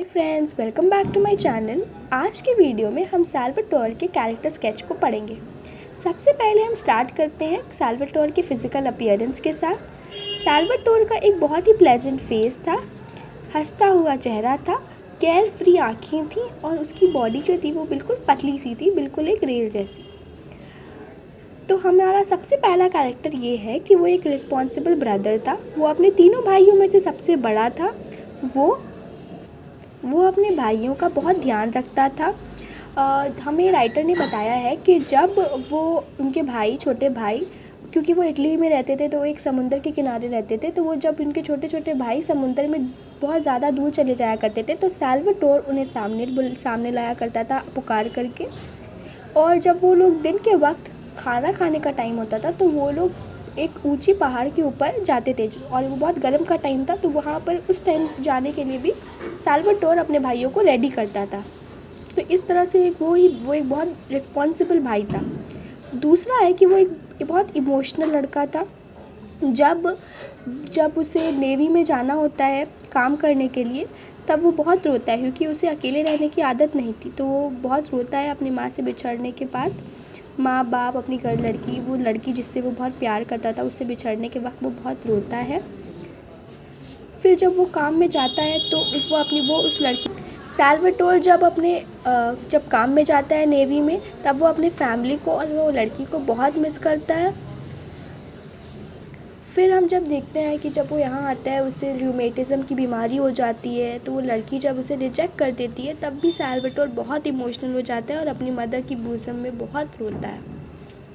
Friends, welcome back to my channel. आज के video में हम साल्वाटोर के कैरेक्टर स्केच को पढ़ेंगे। सबसे पहले हम स्टार्ट करते हैं साल्वाटोर के फिज़िकल अपीयरेंस के साथ। साल्वाटोर का एक बहुत ही प्लेजेंट फेस था, हंसता हुआ चेहरा था, केयर फ्री आँखें थी और उसकी बॉडी जो थी वो बिल्कुल पतली सी थी, बिल्कुल एक रेल जैसी। तो हमारा सबसे पहला कैरेक्टर ये है कि वो एक रिस्पॉन्सिबल ब्रदर था। वो अपने तीनों भाइयों में से सबसे बड़ा था। वो अपने भाइयों का बहुत ध्यान रखता था। हमें राइटर ने बताया है कि जब वो उनके भाई, छोटे भाई, क्योंकि वो इटली में रहते थे तो वो एक समुंदर के किनारे रहते थे, तो वो जब उनके छोटे छोटे भाई समुंदर में बहुत ज़्यादा दूर चले जाया करते थे तो साल्वाटोर उन्हें सामने लाया करता था पुकार करके। और जब वो लोग दिन के वक्त खाना खाने का टाइम होता था तो वो लोग एक ऊंची पहाड़ के ऊपर जाते थे और वो बहुत गर्म का टाइम था, तो वहाँ पर उस टाइम जाने के लिए भी साल्वाटोर अपने भाइयों को रेडी करता था। तो इस तरह से वो एक बहुत रिस्पॉन्सिबल भाई था। दूसरा है कि वो एक बहुत इमोशनल लड़का था। जब उसे नेवी में जाना होता है काम करने के लिए तब वो बहुत रोता है, क्योंकि उसे अकेले रहने की आदत नहीं थी। तो वो बहुत रोता है अपनी माँ से बिछड़ने के बाद। माँ बाप, अपनी लड़की, वो लड़की जिससे वो बहुत प्यार करता था, उससे बिछड़ने के वक्त वो बहुत रोता है। फिर जब वो काम में जाता है तो उस लड़की साल्वाटोर जब काम में जाता है नेवी में, तब वो अपने फैमिली को और वो लड़की को बहुत मिस करता है। फिर हम जब देखते हैं कि जब वो यहाँ आता है उसे रूमेटिज़म की बीमारी हो जाती है, तो वो लड़की जब उसे रिजेक्ट कर देती है तब भी साल्वाटोर बहुत इमोशनल हो जाता है और अपनी मदर की बोसम में बहुत रोता है।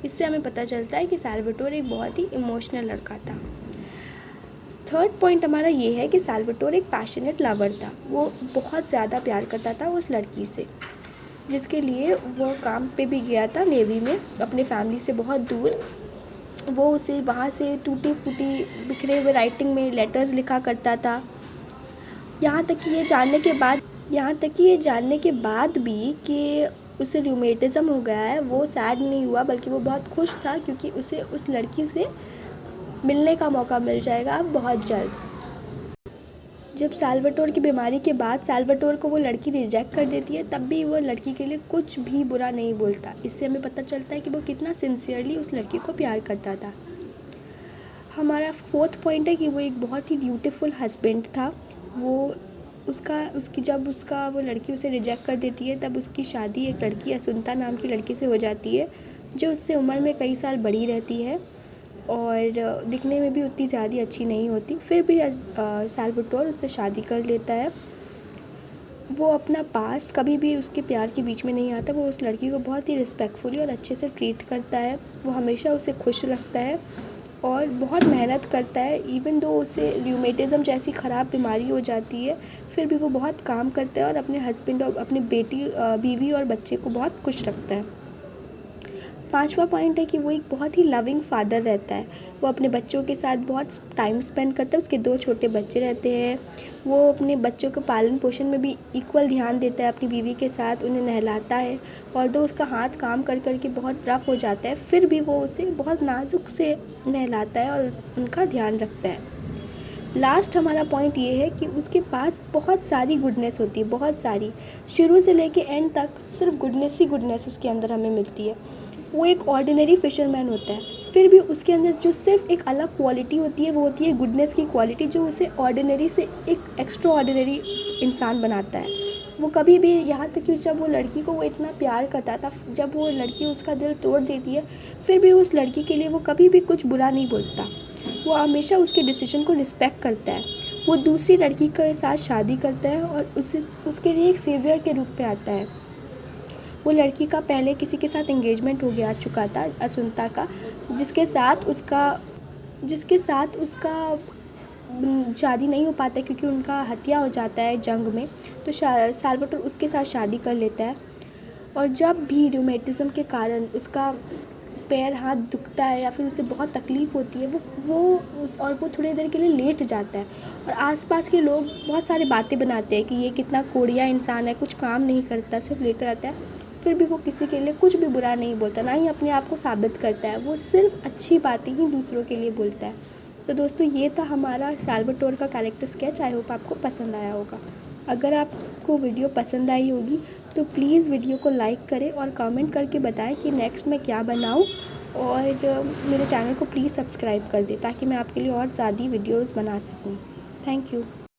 इससे हमें पता चलता है कि साल्वाटोर एक बहुत ही इमोशनल लड़का था। थर्ड पॉइंट हमारा ये है कि साल्वाटोर एक पैशनेट लवर था। वो बहुत ज़्यादा प्यार करता था उस लड़की से, जिसके लिए वो काम पे भी गया था नेवी में, अपने फैमिली से बहुत दूर। वो उसे वहाँ से टूटी फूटी बिखरे हुए राइटिंग में लेटर्स लिखा करता था। यहाँ तक कि ये जानने के बाद भी कि उसे रूमेटिज़म हो गया है, वो सैड नहीं हुआ, बल्कि वो बहुत खुश था, क्योंकि उसे उस लड़की से मिलने का मौका मिल जाएगा अब बहुत जल्द। जब साल्वाटोर की बीमारी के बाद साल्वाटोर को वो लड़की रिजेक्ट कर देती है, तब भी वो लड़की के लिए कुछ भी बुरा नहीं बोलता। इससे हमें पता चलता है कि वो कितना सिंसियरली उस लड़की को प्यार करता था। हमारा फोर्थ पॉइंट है कि वो एक बहुत ही ब्यूटीफुल हस्बैंड था। वो लड़की उसे रिजेक्ट कर देती है, तब उसकी शादी एक लड़की असुंता नाम की लड़की से हो जाती है, जो उससे उम्र में कई साल बड़ी रहती है और दिखने में भी उतनी ज़्यादा अच्छी नहीं होती। फिर भी साल्वाटोर उससे शादी कर लेता है। वो अपना पास्ट कभी भी उसके प्यार के बीच में नहीं आता। वो उस लड़की को बहुत ही रिस्पेक्टफुली और अच्छे से ट्रीट करता है। वो हमेशा उसे खुश रखता है और बहुत मेहनत करता है। इवन दो उसे रूमेटिज़म जैसी ख़राब बीमारी हो जाती है, फिर भी वो बहुत काम करता है और अपने हस्बैंड और अपनी बीवी और बच्चे को बहुत खुश रखता है। पांचवा पॉइंट है कि वो एक बहुत ही लविंग फादर रहता है। वो अपने बच्चों के साथ बहुत टाइम स्पेंड करता है। उसके 2 छोटे बच्चे रहते हैं। वो अपने बच्चों के पालन पोषण में भी इक्वल ध्यान देता है अपनी बीवी के साथ, उन्हें नहलाता है। और दो उसका हाथ काम कर कर के बहुत रफ हो जाता है, फिर भी वो उसे बहुत नाजुक से नहलाता है और उनका ध्यान रखता है। लास्ट हमारा पॉइंट ये है कि उसके पास बहुत सारी गुडनेस होती है, बहुत सारी, शुरू से लेके एंड तक सिर्फ गुडनेस ही गुडनेस उसके अंदर हमें मिलती है। वो एक ऑर्डिनरी फिशरमैन होता है, फिर भी उसके अंदर जो सिर्फ एक अलग क्वालिटी होती है वो होती है गुडनेस की क्वालिटी, जो उसे ऑर्डिनरी से एक एक्स्ट्रा ऑर्डिनरी इंसान बनाता है। वो कभी भी, यहाँ तक कि जब वो लड़की को वो इतना प्यार करता था, जब वो लड़की उसका दिल तोड़ देती है, फिर भी उस लड़की के लिए वो कभी भी कुछ बुरा नहीं बोलता। वो हमेशा उसके डिसीजन को रिस्पेक्ट करता है। वो दूसरी लड़की के साथ शादी करता है और उसके लिए एक सेवियर के रूप में आता है। वो लड़की का पहले किसी के साथ एंगेजमेंट हो गया चुका था, असुंता का, जिसके साथ उसका शादी नहीं हो पाता क्योंकि उनका हत्या हो जाता है जंग में। तो साल्वाटोर उसके साथ शादी कर लेता है। और जब भी रूमेटिज़म के कारण उसका पैर हाथ दुखता है या फिर उसे बहुत तकलीफ़ होती है, वो थोड़ी देर के लिए लेट जाता है और आसपास के लोग बहुत सारी बातें बनाते हैं कि ये कितना कोढ़िया इंसान है, कुछ काम नहीं करता, सिर्फ लेट रहता है। फिर भी वो किसी के लिए कुछ भी बुरा नहीं बोलता, ना ही अपने आप को साबित करता है। वो सिर्फ अच्छी बातें ही दूसरों के लिए बोलता है। तो दोस्तों, ये था हमारा साल्वाटोर का कैरेक्टर स्केच। आई होप आपको पसंद आया होगा। अगर आपको वीडियो पसंद आई होगी तो प्लीज़ वीडियो को लाइक करें और कमेंट करके बताएं कि नेक्स्ट मैं क्या बनाऊं, और मेरे चैनल को प्लीज़ सब्सक्राइब कर दें ताकि मैं आपके लिए और ज़्यादा वीडियोज़ बना सकूं। Thank you.